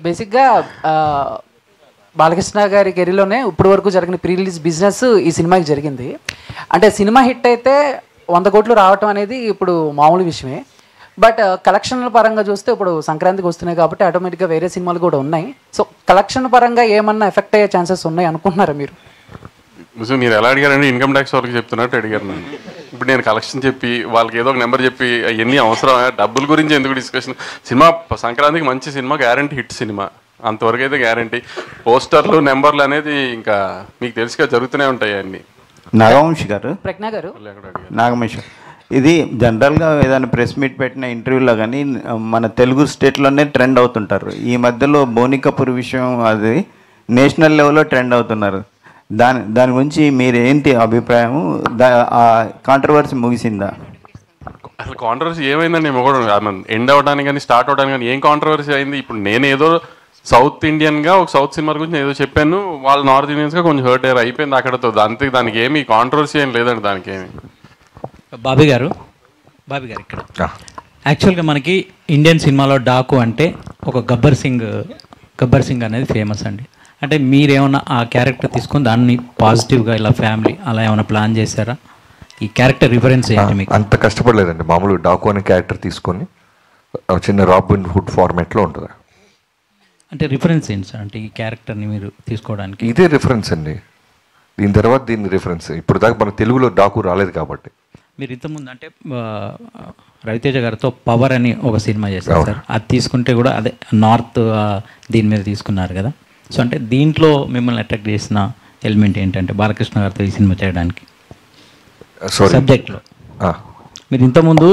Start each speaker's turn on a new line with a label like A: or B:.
A: బేసిక్గా బాలకృష్ణ గారి కెరీర్లోనే ఇప్పటి వరకు జరిగిన ప్రీ రిలీజ్ బిజినెస్ ఈ సినిమాకి జరిగింది. అంటే సినిమా హిట్ అయితే 100 కోట్లు రావటం అనేది ఇప్పుడు మామూలు విషయమే. బట్ కలెక్షన్ల పరంగా చూస్తే ఇప్పుడు సంక్రాంతికి వస్తున్నాయి కాబట్టి ఆటోమేటిక్గా వేరే సినిమాలు కూడా ఉన్నాయి. సో కలెక్షన్ పరంగా ఏమన్నా ఎఫెక్ట్ అయ్యే ఛాన్సెస్ ఉన్నాయి అనుకుంటున్నారా మీరు?
B: మీరు ఎలా అడిగారంటే ఇన్కమ్ ట్యాక్స్ వాళ్ళకి చెప్తున్నట్టు అడిగారు నన్ను. ఇప్పుడు నేను కలెక్షన్ చెప్పి వాళ్ళకి ఏదో ఒక నెంబర్ చెప్పి అవన్నీ అవసరం, డబ్బుల గురించి ఎందుకు డిస్కషన్? సినిమా సంక్రాంతికి మంచి సినిమా, గ్యారంటీ హిట్ సినిమా, అంతవరకు అయితే గ్యారంటీ. పోస్టర్లు నెంబర్లు అనేది ఇంకా మీకు తెలుసుగా జరుగుతూనే ఉంటాయి అన్నీ.
C: నాగవంశి గారు,
A: ప్రజ్ఞ గారు,
C: నాగవంశి, ఇది జనరల్గా ఏదైనా ప్రెస్ మీట్ పెట్టిన ఇంటర్వ్యూలో కానీ మన తెలుగు స్టేట్లోనే ట్రెండ్ అవుతుంటారు. ఈ మధ్యలో బోని కపూర్ విషయం అది నేషనల్ లెవెల్లో ట్రెండ్ అవుతున్నారు. దాని గురించి మీరు ఏంటి అభిప్రాయం? ఆ కాంట్రవర్సీ ముగిసిందా?
B: అసలు కాంట్రవర్సీ ఏమైందండి? మొగడు ఎండ్ అవ్వడానికి కానీ స్టార్ట్ అవ్వడానికి కానీ ఏం కాంట్రవర్సీ అయింది? ఇప్పుడు నేను ఏదో సౌత్ ఇండియన్గా ఒక సౌత్ సినిమా గురించి ఏదో చెప్పాను, వాళ్ళు నార్త్ ఇండియన్స్గా కొంచెం హర్ట్ అయ్యారు, అయిపోయింది అక్కడతో. అంతే, దానికి ఏమి కాంట్రవర్సీ ఏం లేదండి. దానికి ఏమి.
D: బాబీ గారు ఇక్కడ యాక్చువల్గా మనకి ఇండియన్ సినిమాలో డాకు అంటే ఒక గబ్బర్ సింగ్ అనేది ఫేమస్ అండి. అంటే మీరేమన్నా ఆ క్యారెక్టర్ తీసుకొని దాన్ని పాజిటివ్గా ఇలా ఫ్యామిలీ అలా ఏమైనా ప్లాన్ చేశారా? ఈ క్యారెక్టర్ రిఫరెన్స్ ఏంటి మీకు?
E: అంత కష్టపడలేదండి. మామూలు డాకు అనే క్యారెక్టర్ తీసుకొని చిన్న రాబిన్ హుడ్ ఫార్మాట్లో ఉంటుంది.
D: అంటే రిఫరెన్స్ ఏంటి సార్? అంటే ఈ క్యారెక్టర్ని మీరు తీసుకోవడానికి
E: ఇదే రిఫరెన్స్ అండి. దీని తర్వాత దీని రిఫరెన్స్. ఇప్పుడు దాకా మన తెలుగులో డాకు రాలేదు కాబట్టి.
D: మీరు ఇంతకుముందు అంటే రవితేజ గారితో పవర్ అని ఒక సినిమా చేశారు సార్. అది తీసుకుంటే కూడా అదే నార్త్ దీని మీద తీసుకున్నారు కదా. సో అంటే దీంట్లో మిమ్మల్ని అట్రాక్ట్ చేసిన ఎలిమెంట్ ఏంటంటే బాలకృష్ణ గారితో ఈ సినిమా చేయడానికి సబ్జెక్ట్లో? మీరు ఇంతకుముందు